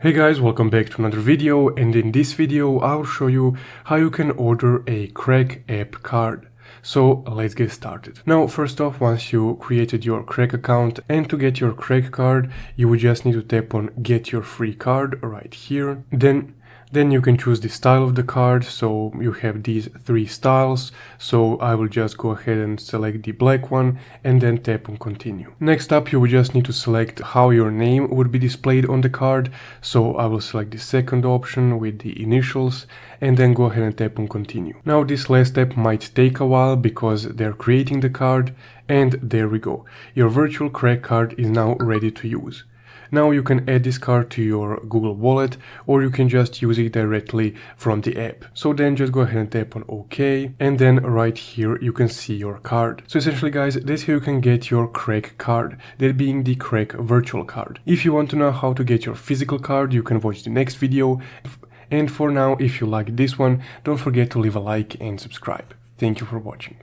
Hey guys, welcome back to another video, and in this video I'll show you how you can order a Krak app card. So let's get started. Now first off, once you created your Krak account, and to get your Krak card you would just need to tap on get your free card right here. Then you can choose the style of the card, so you have these three styles, so I will just go ahead and select the black one and then tap on continue. Next up, you will just need to select how your name would be displayed on the card, so I will select the second option with the initials and then go ahead and tap on continue. Now this last step might take a while because they're creating the card, and there we go. Your virtual Krak card is now ready to use. Now you can add this card to your Google Wallet, or you can just use it directly from the app. So then just go ahead and tap on OK, and then right here you can see your card. So essentially guys, this here you can get your Krak card, that being the Krak virtual card. If you want to know how to get your physical card, you can watch the next video. And for now, if you like this one, don't forget to leave a like and subscribe. Thank you for watching.